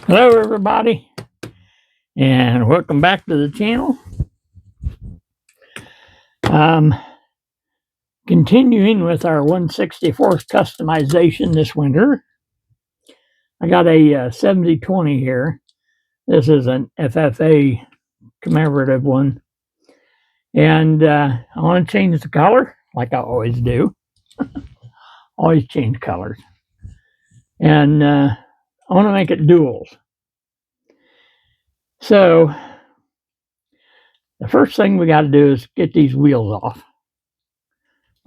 Hello everybody, and welcome back to the channel. Continuing with our 1/64th customization this winter. I got a 7020 here. This is an FFA commemorative one, and I want to change the color like I always do. Always change colors, and I want to make it duals. So the first thing we got to do is get these wheels off.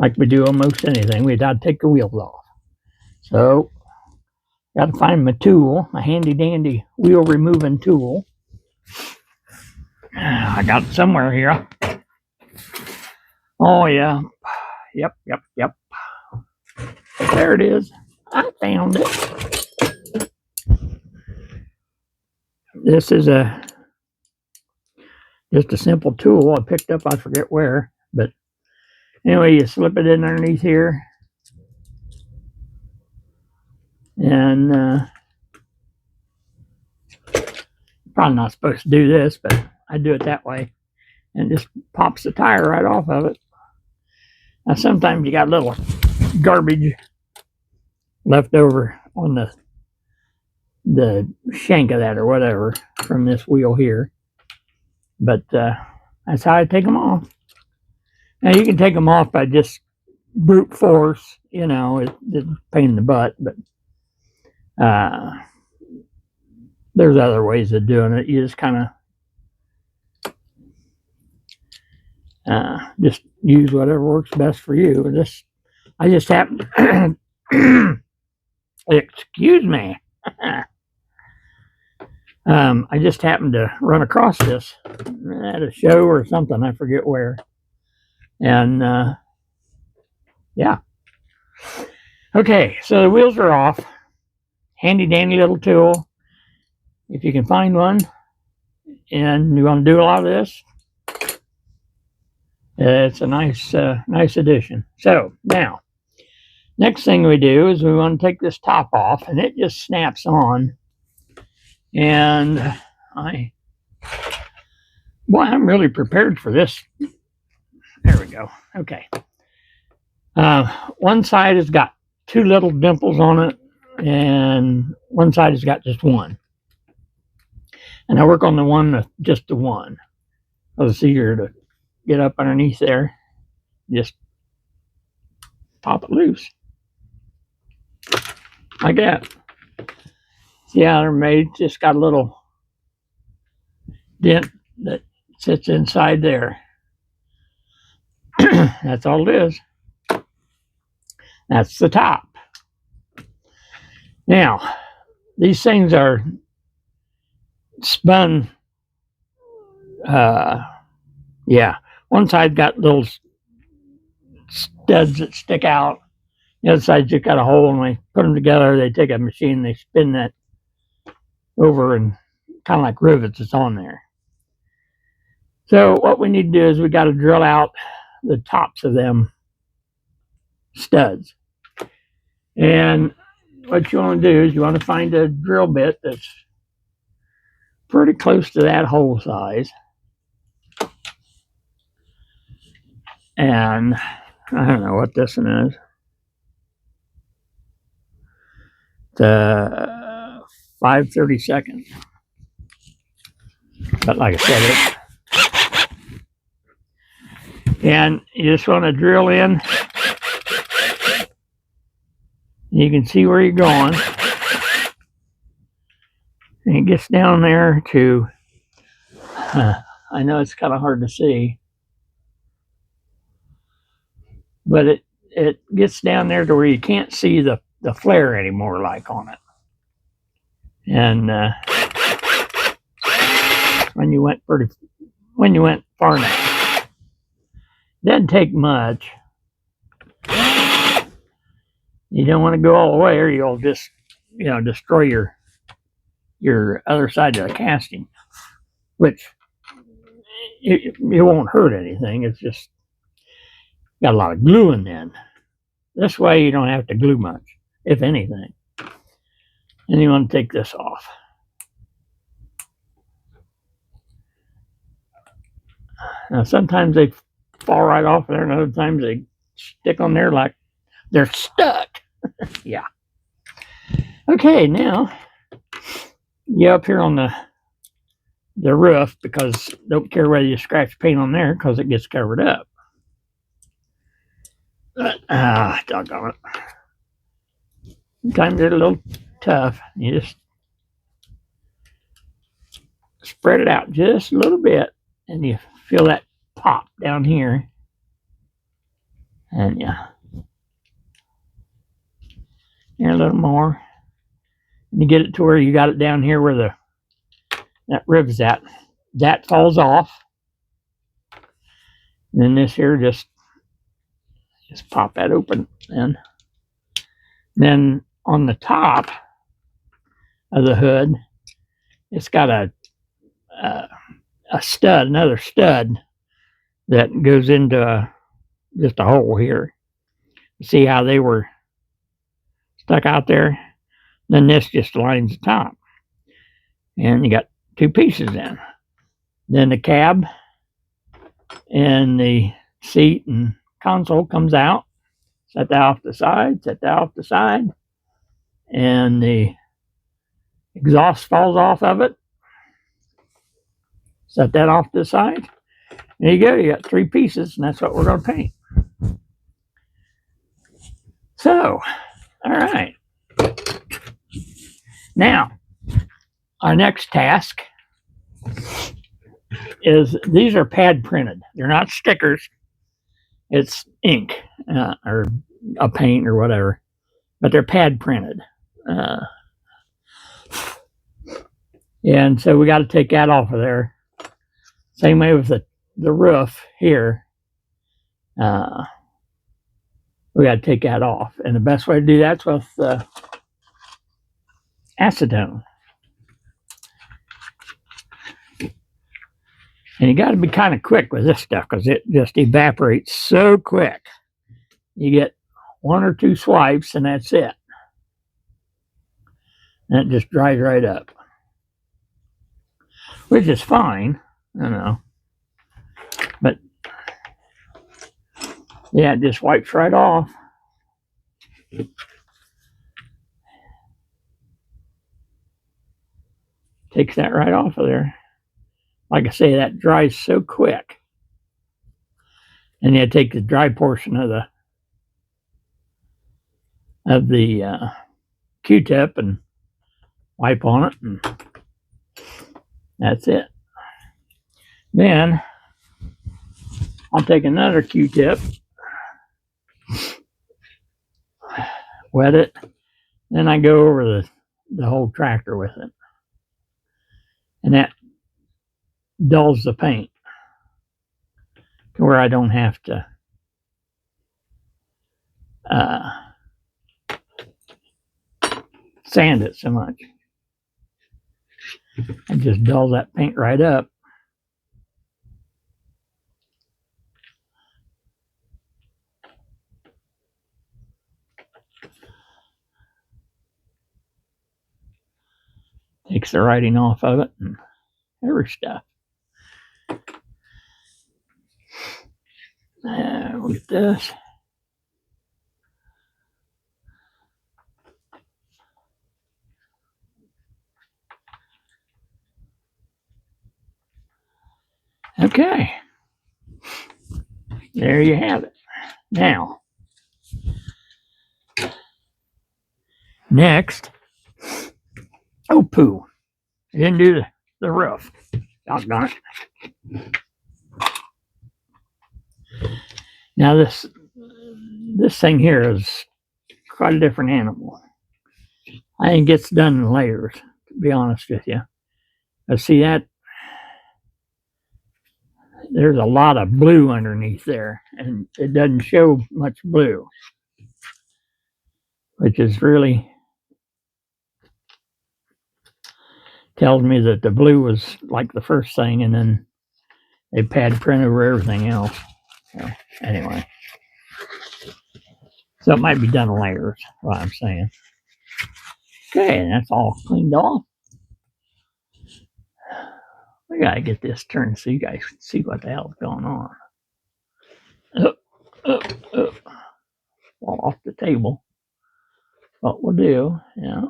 Like we do almost anything, we got to take the wheels off. So, got to find my tool, my handy dandy wheel removing tool. I got it somewhere here. Oh yeah, yep. There it is. I found it. This is just a simple tool I picked up. I forget where, but anyway, you slip it in underneath here, and probably not supposed to do this, but I do it that way, and it just pops the tire right off of it. Now sometimes you got little garbage left over on the shank of that or whatever from this wheel here, but that's how I take them off. Now you can take them off by just brute force, it's a pain in the butt, but there's other ways of doing it. You just kind of just use whatever works best for you. I just happen excuse me. I just happened to run across this at a show or something. I forget where. And yeah. Okay, so the wheels are off. Handy dandy little tool. If you can find one and you want to do a lot of this, it's a nice addition. So now, next thing we do is we want to take this top off, and it just snaps on. And I'm really prepared for this. There we go. Okay. One side has got two little dimples on it, and one side has got just one. And I work on the one with just the one. It's easier to get up underneath there. Just pop it loose. Like that. See how they're made? Just got a little dent that sits inside there. That's all it is. That's the top. Now, these things are spun. One side got little studs that stick out. The other side just got a hole, and we put them together. They take a machine, they spin that over, and kind of like rivets, it's on there. So what we need to do is we got to drill out the tops of them studs. And what you want to do is you want to find a drill bit that's pretty close to that hole size. And I don't know what this one is. The 5/32. But like I said, and you just want to drill in. You can see where you're going. And it gets down there to, I know it's kind of hard to see, but it gets down there to where you can't see the flare anymore, like on it. And when you went far enough, doesn't take much. You don't want to go all the way, or you'll just destroy your other side of the casting, which it won't hurt anything. It's just got a lot of glue in then. This way you don't have to glue much, if anything. And you want to take this off. Now, sometimes they fall right off there, and other times they stick on there like they're stuck. Yeah. Okay, now you up here on the roof, because don't care whether you scratch paint on there because it gets covered up. Doggone it. Sometimes they're a little tough. You just spread it out just a little bit, and you feel that pop down here. And yeah, here a little more. And you get it to where you got it down here where that rib's at. That falls off. And then this here just pop that open. And then on the top of the hood, it's got a stud, another stud that goes into just a hole here. See how they were stuck out there? Then this just lines the top. And you got two pieces in. Then the cab and the seat and console comes out. Set that off the side, set that off the side. And the exhaust falls off of it. Set that off to the side. There you go. You got three pieces, and that's what we're going to paint. So, all right. Now, our next task is, these are pad printed. They're not stickers. It's ink or a paint or whatever, but they're pad printed. And so we got to take that off of there. Same way with the roof here. We got to take that off. And the best way to do that's with acetone. And you got to be kind of quick with this stuff because it just evaporates so quick. You get one or two swipes and that's it. And it just dries right up. Which is fine, I know. But yeah, it just wipes right off. Takes that right off of there. Like I say, that dries so quick. And you take the dry portion of the Q-tip and wipe on it, and that's it. Then I'll take another Q-tip, wet it, then I go over the whole tractor with it. And that dulls the paint to where I don't have to sand it so much. I just dull that paint right up. Takes the writing off of it and every stuff. Look at this. Okay. There you have it. Now, next, oh poo. I didn't do the roof. Doggone it. Now this thing here is quite a different animal. I think it gets done in layers, to be honest with you. But see that? There's a lot of blue underneath there, and it doesn't show much blue, which is really tells me that the blue was like the first thing, and then they pad print over everything else. So anyway, so it might be done in layers, what I'm saying. Okay, and that's all cleaned off. We gotta get this turned so you guys can see what the hell's going on. Up, up, up. Fall off the table. What we'll do, yeah.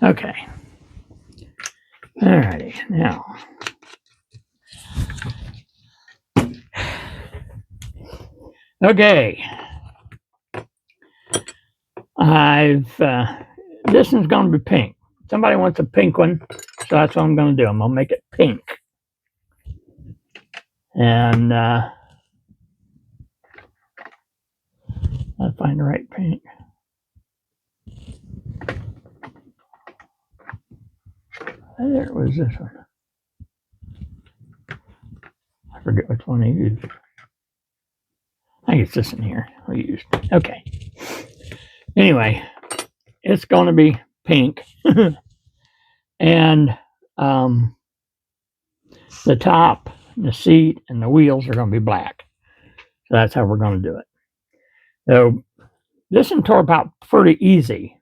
Okay. Alrighty, now. Okay. This one's going to be pink. Somebody wants a pink one, so that's what I'm going to do. I'm going to make it pink. And I'll find the right pink. There it was, this one. I forget which one I used. I think it's this in here we used. Okay. Anyway, it's going to be pink. And the top, the seat, and the wheels are going to be black. So that's how we're going to do it. So this one tore out pretty easy.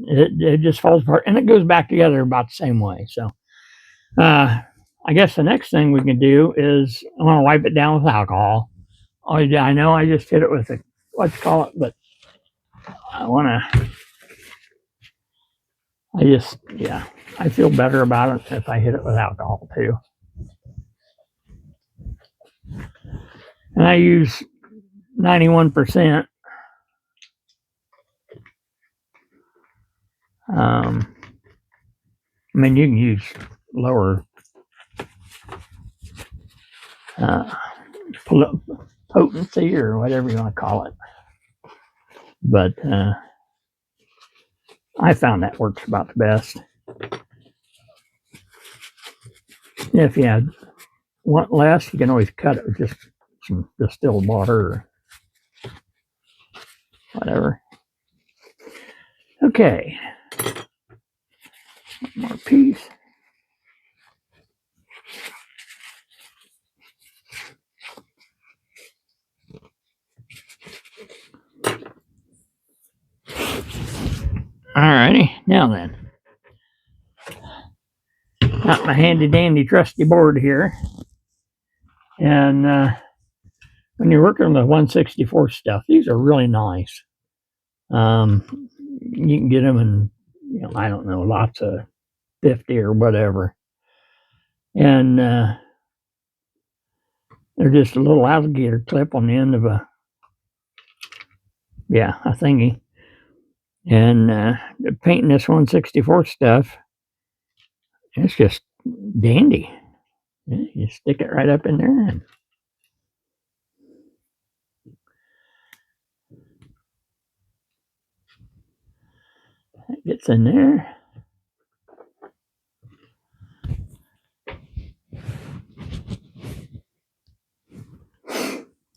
It just falls apart, and it goes back together about the same way. So I guess the next thing we can do is I want to wipe it down with alcohol. Oh, yeah, I know I just hit it with a, what you call it, but I feel better about it if I hit it with alcohol too. And I use 91%. I mean, you can use lower potency or whatever you want to call it. But I found that works about the best. If you want less, you can always cut it with just some distilled water or whatever. Okay. One more piece. Alrighty, now then. Got my handy dandy trusty board here. And when you're working with 164 stuff, these are really nice. You can get them in, I don't know, lots of 50 or whatever. And they're just a little alligator clip on the end of a thingy. And painting this 164 stuff, it's just dandy. You stick it right up in there and it gets in there.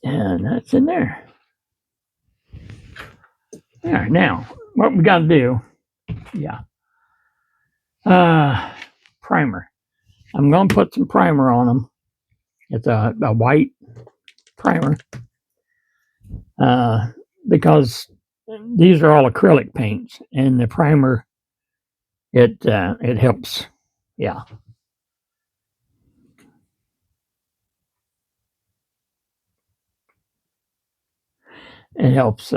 And that's in there. All right, now what we got to do, primer. I'm going to put some primer on them. It's a white primer because these are all acrylic paints, and the primer it helps. Yeah. It helps.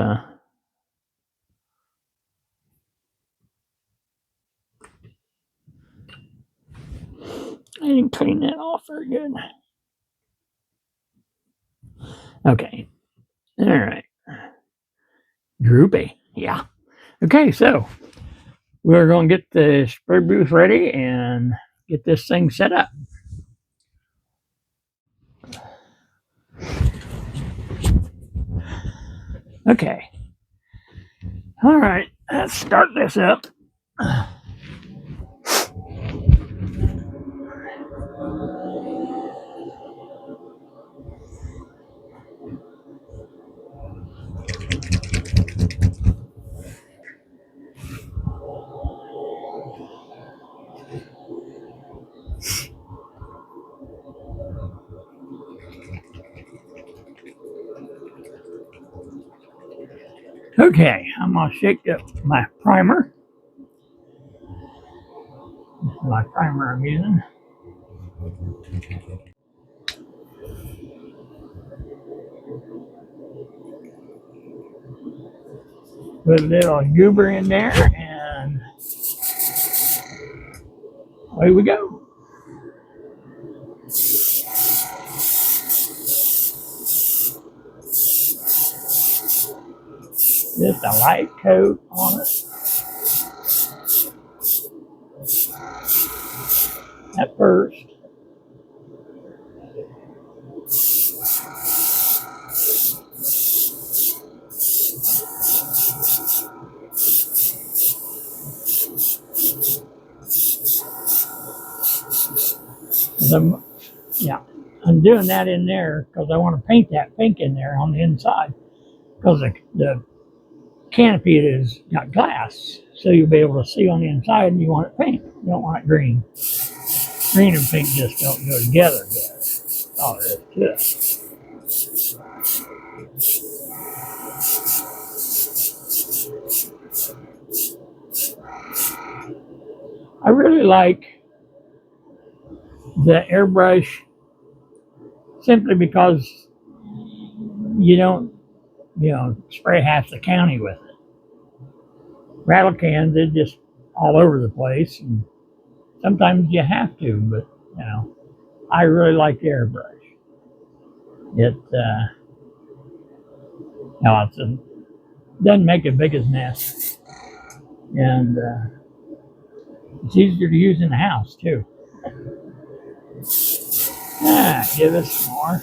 I didn't clean that off very good. Okay. All right. Droopy. Yeah. Okay, so we're going to get the spray booth ready and get this thing set up. Okay. All right, let's start this up. Okay, I'm going to shake up my primer. My primer I'm using. Put a little goober in there and away we go. Just a light coat on it at first. Yeah, I'm doing that in there because I want to paint that pink in there on the inside because the canopy is got glass, so you'll be able to see on the inside, and you want it pink. You don't want it green. Green and pink just don't go together good. Oh, it's good. I really like the airbrush simply because you don't, spray half the county with it. Rattle cans, they're just all over the place, and sometimes you have to, but I really like the airbrush. It, doesn't make as big as mess, and it's easier to use in the house too. Give us some more.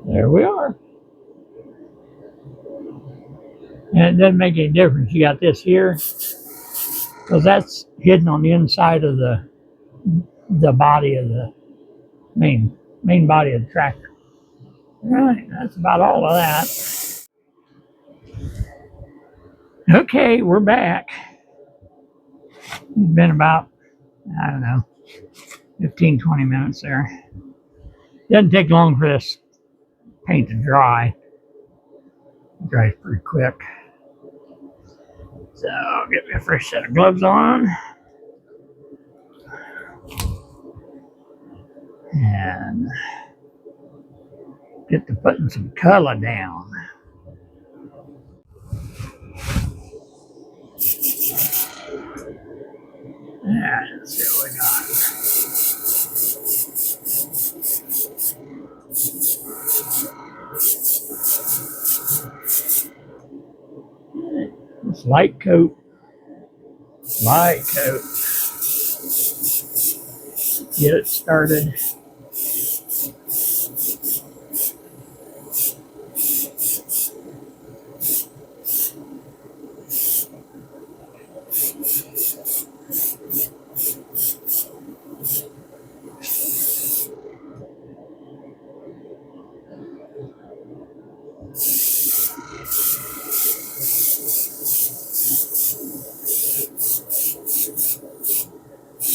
There we are. And it doesn't make any difference. You got this here, because that's hidden on the inside of the body of the main body of the tractor. All right, that's about all of that. Okay, we're back. It's been about, I don't know, 15, 20 minutes there. Doesn't take long for this paint to dry. It dries pretty quick. So I'll get me a fresh set of gloves on. And get to putting some color down. Let's see what we got. This light coat. Get it started.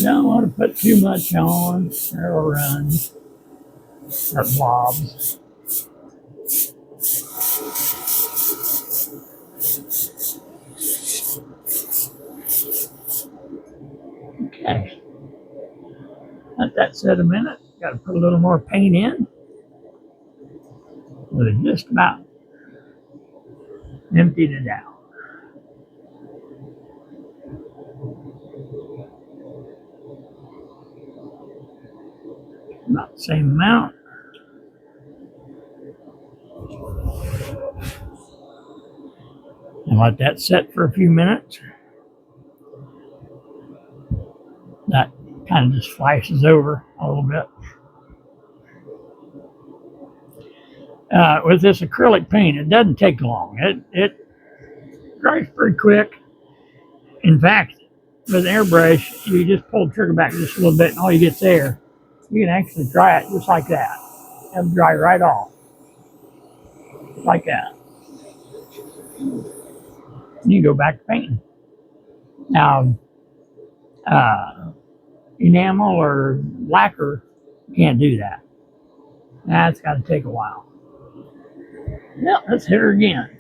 Don't want to put too much on, or it'll run, or blobs. Okay. Let that set a minute. Got to put a little more paint in. But just about emptied it out. Same amount. And let that set for a few minutes. That kind of just flashes over a little bit. With this acrylic paint, it doesn't take long. It dries pretty quick. In fact, with an airbrush, you just pull the trigger back just a little bit and all you get's air. You can actually dry it just like that. It'll dry right off. Like that. You go back to painting. Now, enamel or lacquer can't do that. That's got to take a while. Now, let's hit her again.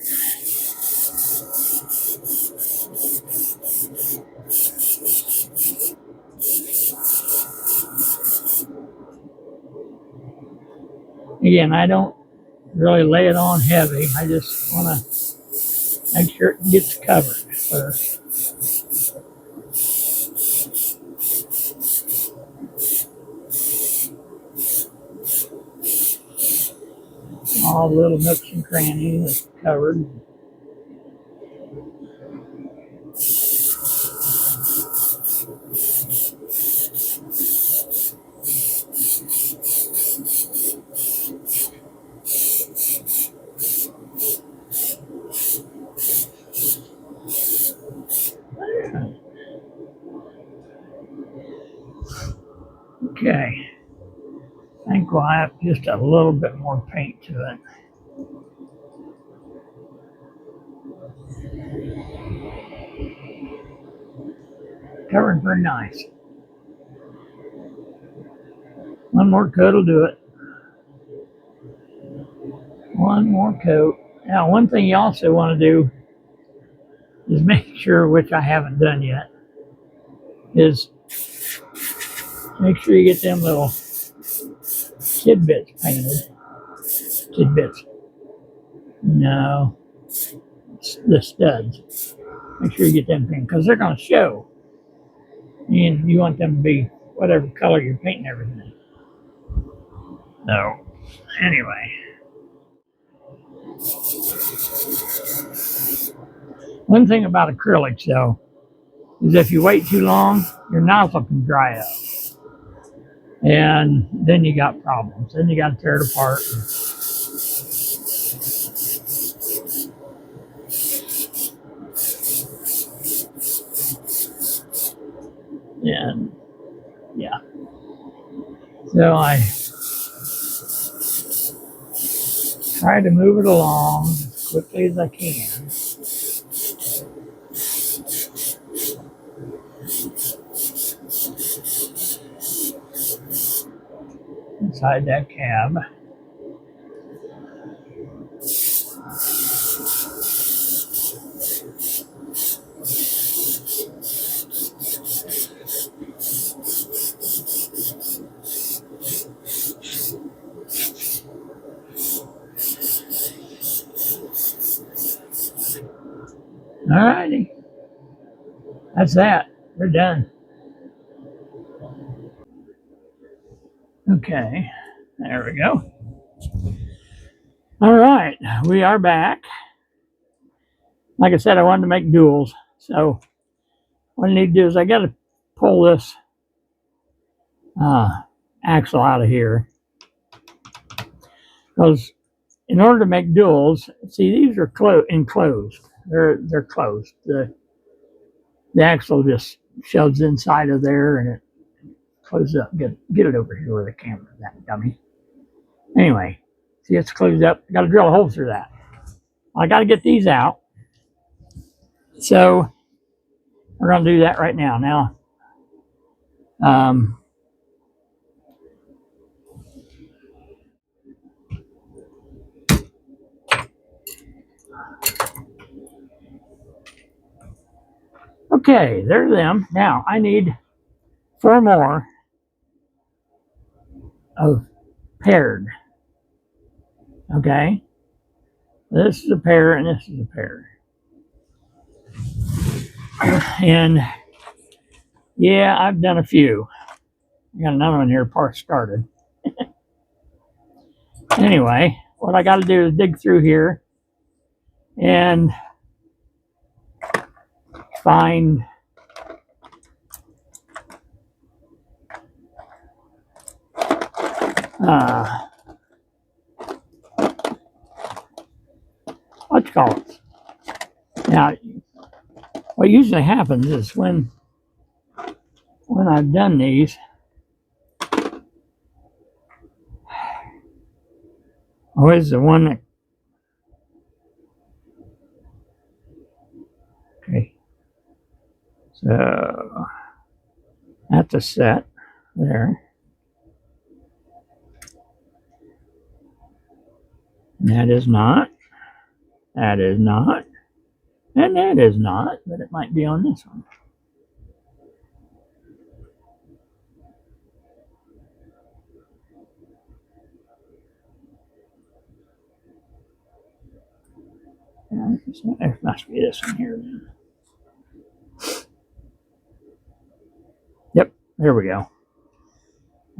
Again, I don't really lay it on heavy. I just want to make sure it gets covered first. All the little nooks and crannies are covered. Okay. I think we'll add just a little bit more paint to it. Covered very nice. One more coat will do it. One more coat. Now, one thing you also want to do is make sure, which I haven't done yet, is make sure you get them little tidbits painted. Tidbits. No, the studs. Make sure you get them painted because they're going to show. And you want them to be whatever color you're painting everything. So, anyway. One thing about acrylics, though, is if you wait too long, your nozzle can dry up. And then you got problems. Then you got to tear it apart. And yeah. So I try to move it along as quickly as I can. Inside that cab. Alrighty. That's that. We're done. Okay. There we go. All right. We are back. Like I said, I wanted to make duals. So what I need to do is I got to pull this axle out of here. Because in order to make duals, see, these are enclosed. They're closed. The axle just shoves inside of there and it closes up. Get it over here with the camera, that dummy. Anyway, see, it's closed up. I got to drill a hole through that. I got to get these out. So we're going to do that right now. Now, okay, there's them. Now I need 4 more of paired. Okay, this is a pair and this is a pair. And yeah, I've done a few. I got another one here, part started. Anyway, what I got to do is dig through here and find what you call it. Now, what usually happens is when I've done these, always the one that, okay, so that's a set there. And that is not, and that is not, but it might be on this one. Yeah, there must be this one here then. Yep, there we go.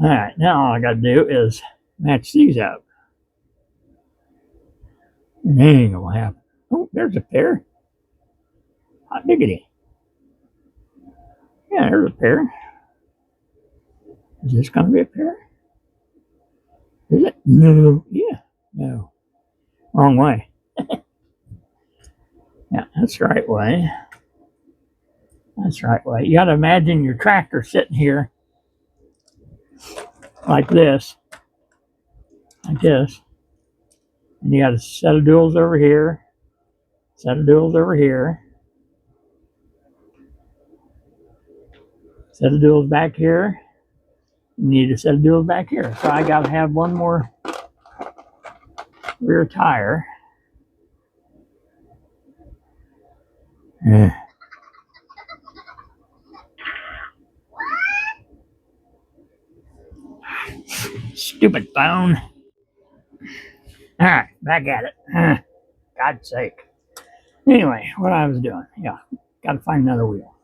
All right, now all I got to do is match these up. And it ain't gonna happen. Oh, there's a pair. Hot diggity. Yeah, there's a pair. Is this gonna be a pair? Is it? No. Yeah. No. Wrong way. Yeah, that's the right way. That's the right way. You gotta imagine your tractor sitting here like this. Like this. And you got a set of duals over here. Set of duals over here. Set of duals back here. You need a set of duals back here. So I gotta have one more rear tire. Yeah. Stupid phone. All right, back at it. God's sake. Anyway, what I was doing. Yeah, got to find another wheel.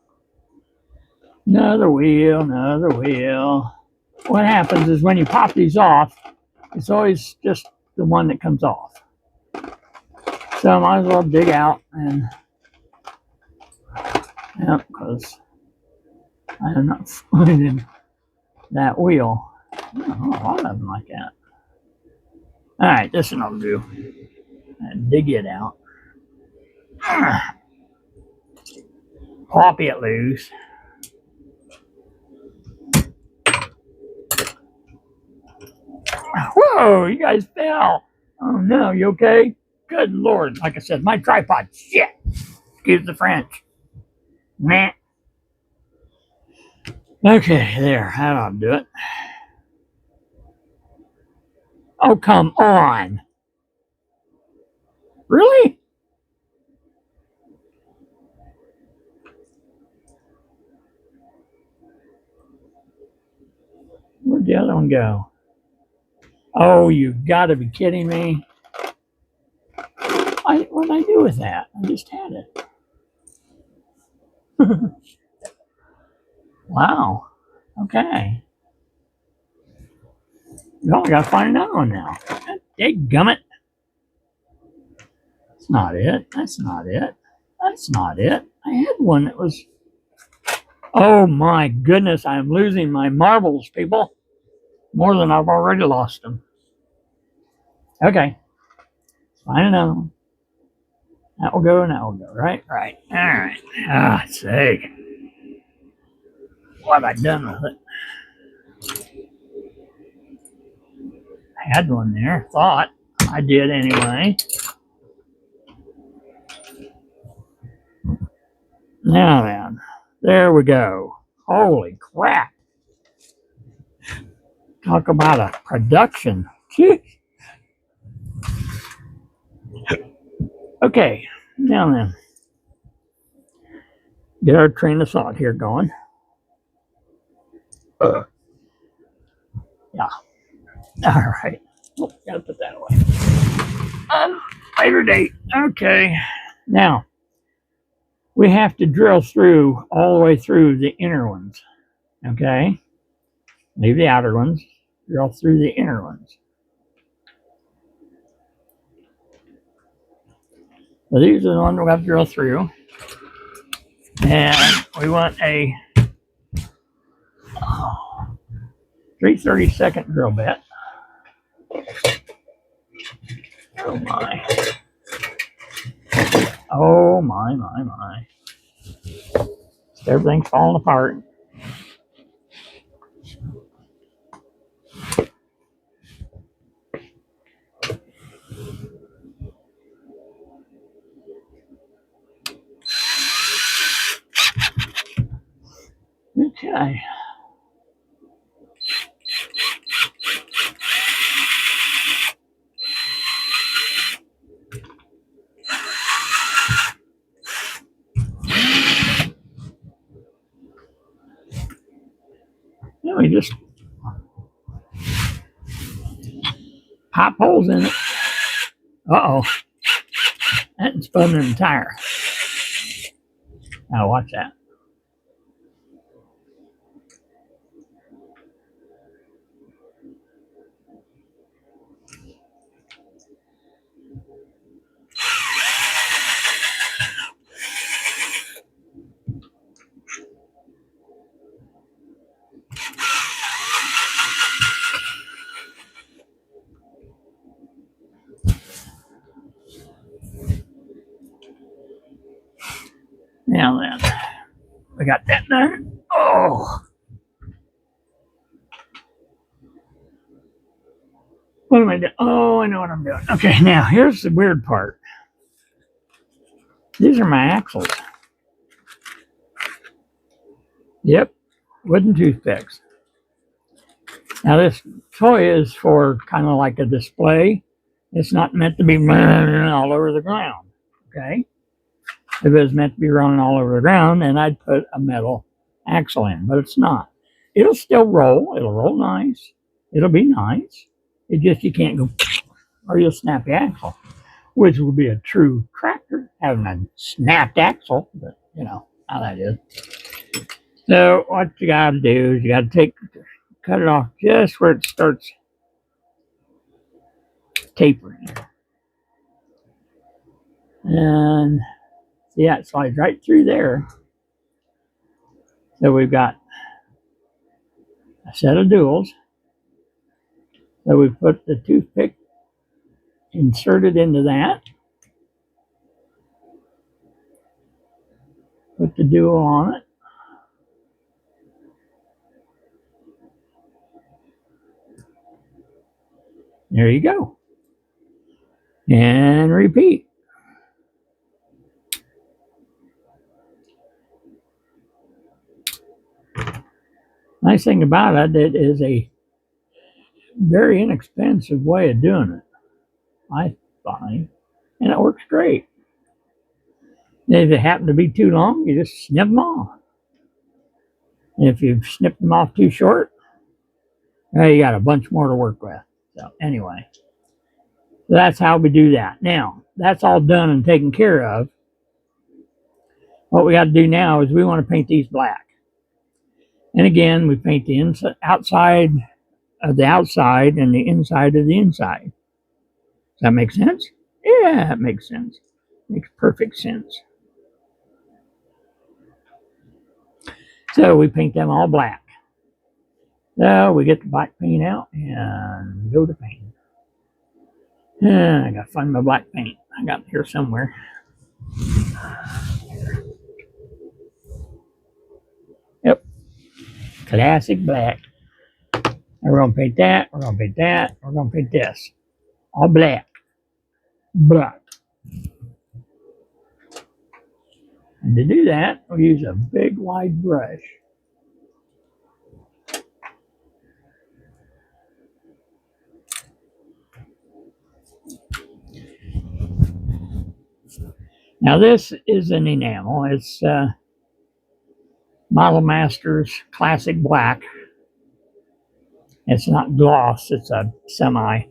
Another wheel, another wheel. What happens is when you pop these off, it's always just the one that comes off. So I might as well dig out and, yeah, because I am not finding that wheel. Oh, a lot of them like that. All right, this one I'll do. And dig it out. Pop it loose. Whoa, you guys fell. Oh no, you okay? Good Lord. Like I said, my tripod. Shit. Excuse the French. Meh. Okay, there. That ought to do it. Oh, come on. Really? Where'd the other one go? Oh, you gotta be kidding me. What did I do with that? I just had it. Wow. Okay. Well, I gotta find another one now. Dadgummit. That's not it. That's not it. That's not it. I had one that was. Oh my goodness, I'm losing my marbles, people. More than I've already lost them. Okay. Find another one. That will go and that will go. Right? Right. All right. Ah, sake. What have I done with it? I had one there. Thought I did anyway. Now then. There we go. Holy crap. Talk about a production. Okay. Now then. Get our train of thought here going. Yeah. All right. Oh, gotta put that away. Later date. Okay. Now, we have to drill through all the way through the inner ones. Okay. Leave the outer ones. Drill through the inner ones. So these are the ones we're going to drill through. And we want a 3/32 drill bit. Oh my. Oh my. Everything's falling apart. Okay. Then we just pop holes in it. Uh-oh. That's spun in the tire. Now watch that. Now then, we got that there. Oh, what am I doing? Oh, I know what I'm doing. Okay, now here's the weird part. These are my axles. Yep, wooden toothpicks. Now this toy is for kind of like a display. It's not meant to be running all over the ground. Okay, if it was meant to be running all over the ground, then I'd put a metal axle in, but it's not. It'll still roll. It'll roll nice. It'll be nice. It just you can't go or you'll snap the axle, which would be a true tractor having a snapped axle. But you know how that is. So what you got to do is you got to cut it off just where it starts tapering, and see that slides right through there. So we've got a set of duals. So we put the toothpick inserted into that. Put the dual on it. There you go. And repeat. Nice thing about it, it is a very inexpensive way of doing it, I find. And it works great. If it happen to be too long, you just snip them off. And if you've snipped them off too short, well, you got a bunch more to work with. So anyway, so that's how we do that. Now, that's all done and taken care of. What we got to do now is we want to paint these black. And again, we paint the outside of the outside and the inside of the inside. Does that make sense? Yeah, it makes sense. Makes perfect sense. So we paint them all black. So we get the black paint out and go to paint. I gotta find my black paint. I got it here somewhere. Yep, classic black. And we're gonna paint that. We're gonna paint that. We're gonna paint this. All black. Black. And to do that, we'll use a big wide brush. Now this is an enamel. It's Model Masters Classic Black. It's not gloss, it's a semi.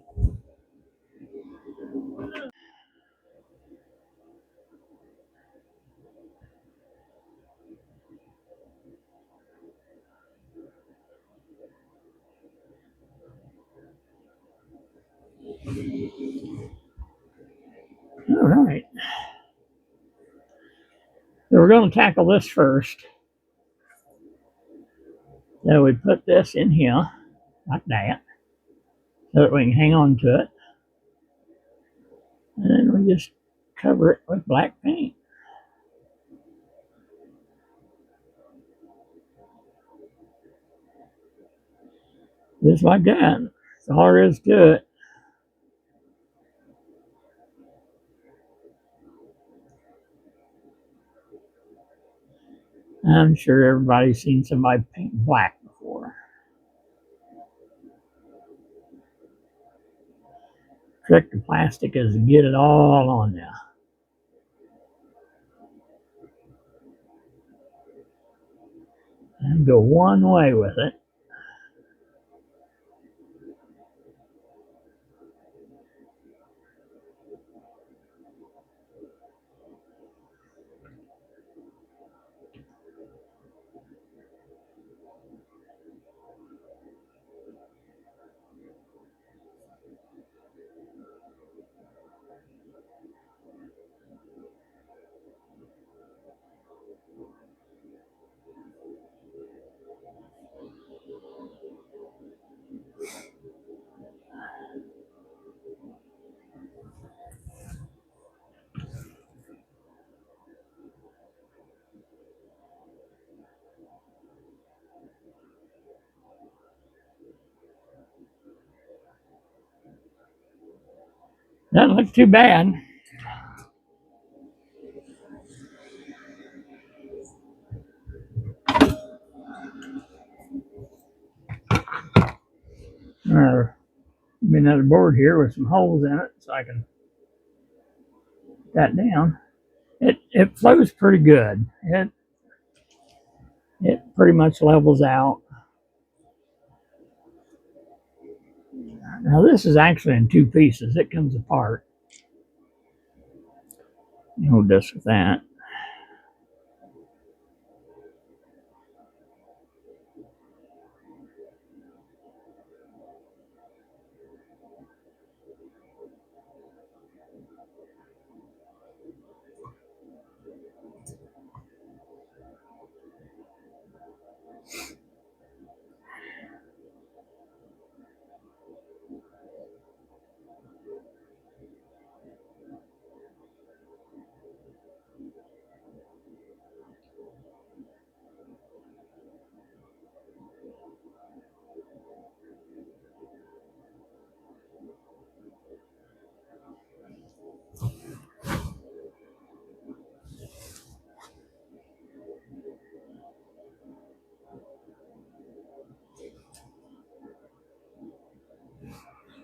All right. we're going to tackle this first. So we put this in here, like that, so that we can hang on to it. And then we just cover it with black paint. Just like that. That's all there is to it. I'm sure everybody's seen somebody paint black before. Trick the plastic is to get it all on there. And go one way with it. Doesn't look too bad. Another board here with some holes in it so I can put that down. It flows pretty good. It pretty much levels out. Now this is actually in two pieces. It comes apart. Hold this with that.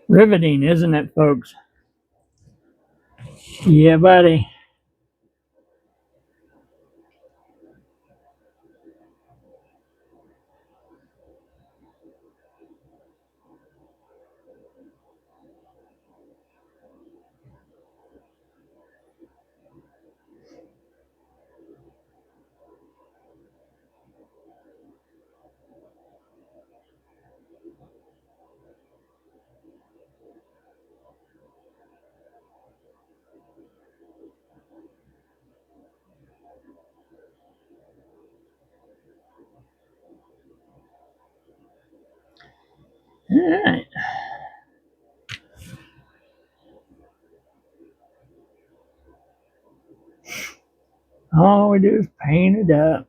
Riveting, isn't it, folks? Yeah, buddy. All right. All we do is paint it up.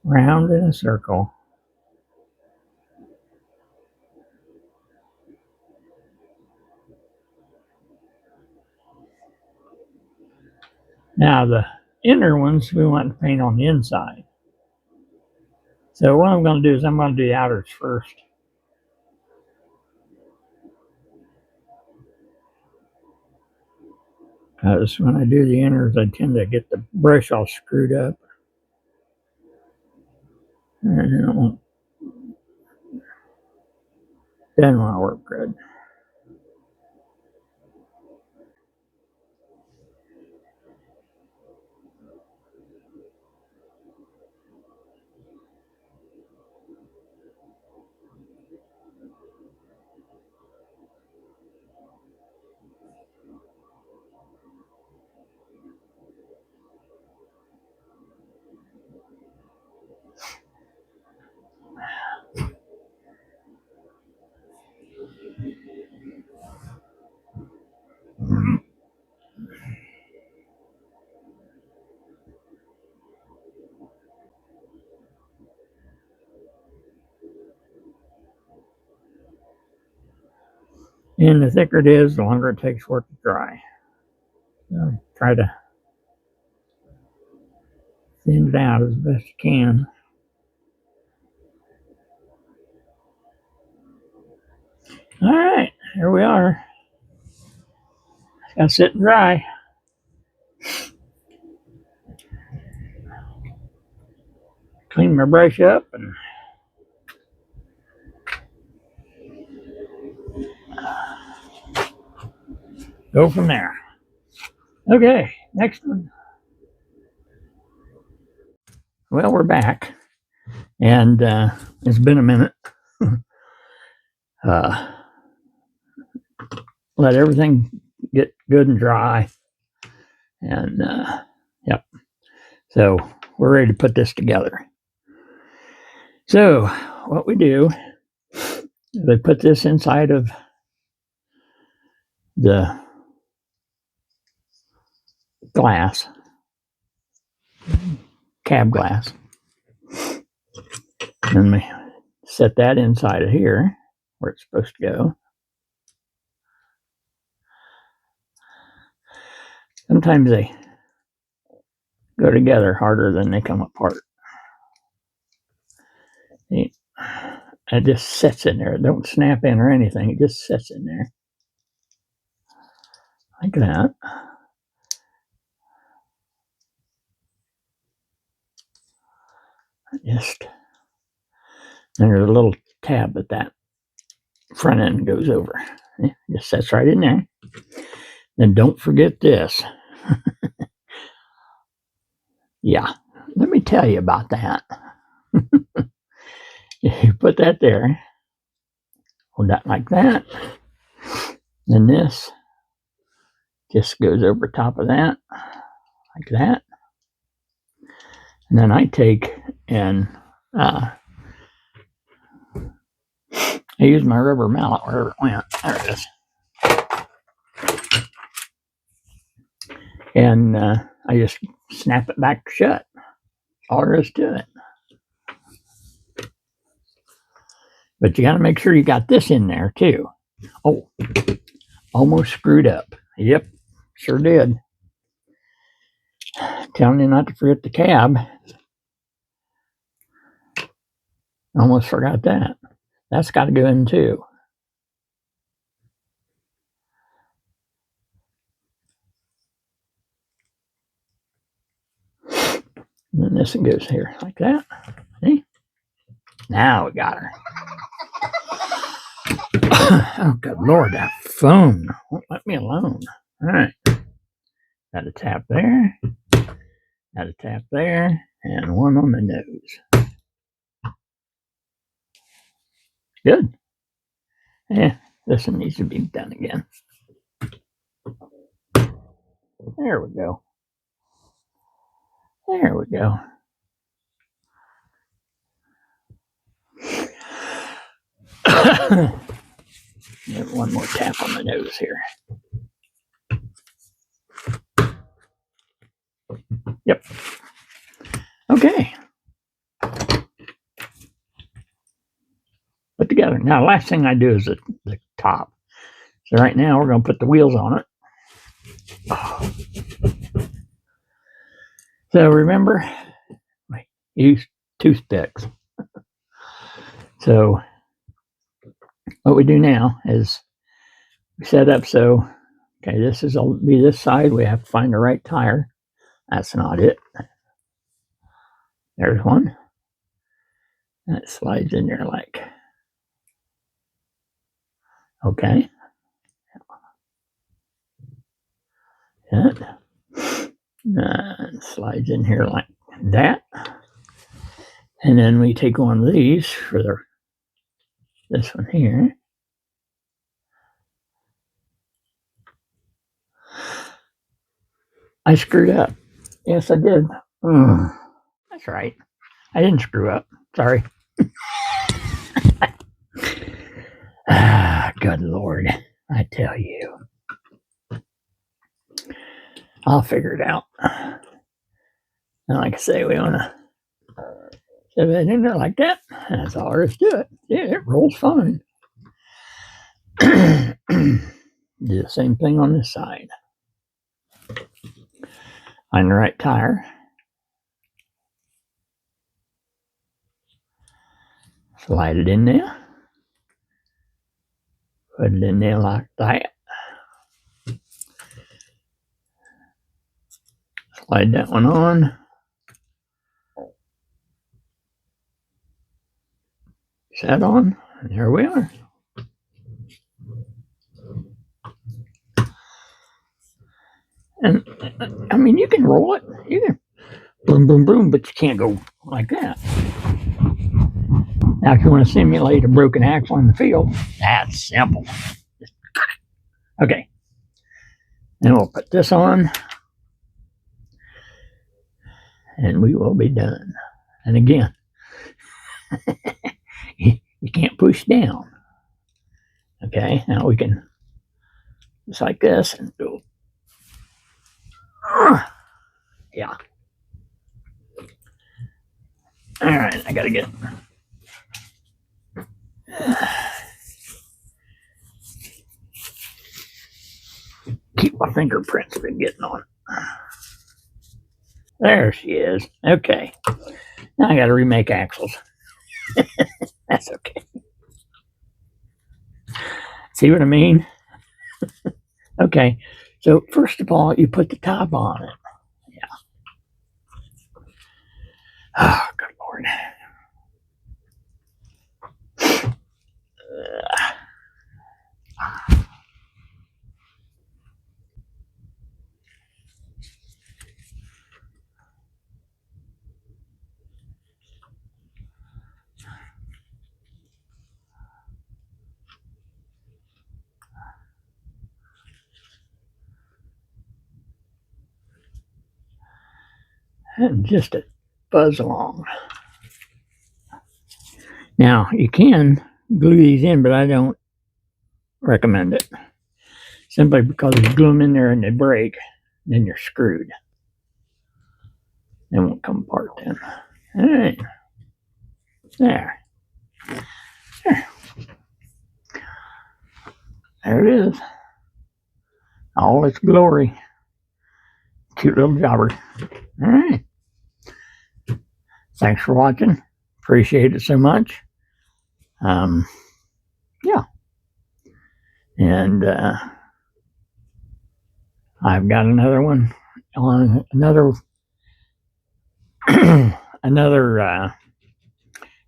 Round in a circle. Now the inner ones we want to paint on the inside. So what I'm going to do is I'm going to do the outers first. Because when I do the inners, I tend to get the brush all screwed up. And it doesn't want to work good. And the thicker it is, the longer it takes for it to dry. So try to thin it out as best you can. All right, here we are. It's gotta sit and dry. Clean my brush up and go from there. Okay, next one. Well, we're back, and it's been a minute. uh, let everything get good and dry, and yep. So we're ready to put this together. So what we do, they put this inside of the glass, cab glass, and we set that inside of here where it's supposed to go. Sometimes they go together harder than they come apart. It just sits in there. It don't snap in or anything. It just sits in there like that. Just and there's a little tab that front end goes over. It just sits right in there. Then don't forget this. Yeah, let me tell you about that. You put that there, hold that like that. Then this just goes over top of that, like that. And then I take and I use my rubber mallet wherever it went. There it is. And I just snap it back shut. All there is to it. But you got to make sure you got this in there too. Oh, almost screwed up. Yep, sure did. Telling you not to forget the cab. Almost forgot that. That's got to go in too. And then this one goes here like that. See? Now we got her. Oh, good Lord, that phone won't let me alone. All right. Got a tap there. Got a tap there. And one on the nose. Good. Yeah, this one needs to be done again. There we go. There we go. Give one more tap on the nose here. Yep. Okay. Put together. Now, last thing I do is the top. So right now we're going to put the wheels on it. Oh. So remember, use toothpicks. So what we do now is we set up so, okay, this is will be this side. We have to find the right tire. That's not it. There's one. That slides in there like, okay. That slides in here like that. And then we take one of these for this one here. I screwed up. Yes, I did. That's right. I didn't screw up. Sorry. Good Lord. I tell you. I'll figure it out. And like I say, we want to shove it in there like that. That's all there is to it. Yeah, it rolls fine. Do the same thing on this side. Find the right tire. Slide it in there. Put it in there like that. Slide that one on. Set on. And here we are. And I mean, you can roll it. You can boom, boom, boom, but you can't go like that. Now, if you want to simulate a broken axle in the field, that's simple. Okay. Then we'll put this on. And we will be done. And again, you can't push down. Okay, now we can just like this and go. Yeah. All right, I gotta get. Keep my fingerprints from getting on. There she is. Okay. Now I gotta remake axles. That's okay. See what I mean? Okay. So first of all, you put the top on it. Yeah. Oh, good Lord. And just a buzz along. Now you can glue these in, but I don't recommend it. Simply because if you glue them in there and they break, then you're screwed. They won't come apart then. All right. There. There it is. All its glory. Cute little jobber. All right. Thanks for watching. Appreciate it so much. Yeah. And I've got another one on another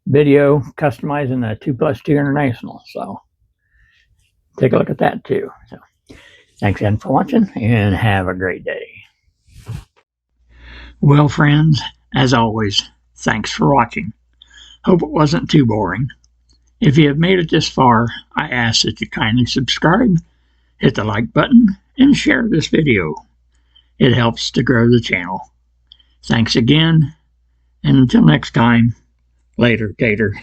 video customizing the 2+2 International. So take a look at that too. So thanks again for watching and have a great day. Well, friends, as always, thanks for watching. Hope it wasn't too boring. If you have made it this far, I ask that you kindly subscribe, hit the like button, and share this video. It helps to grow the channel. Thanks again, and until next time, later, Gator.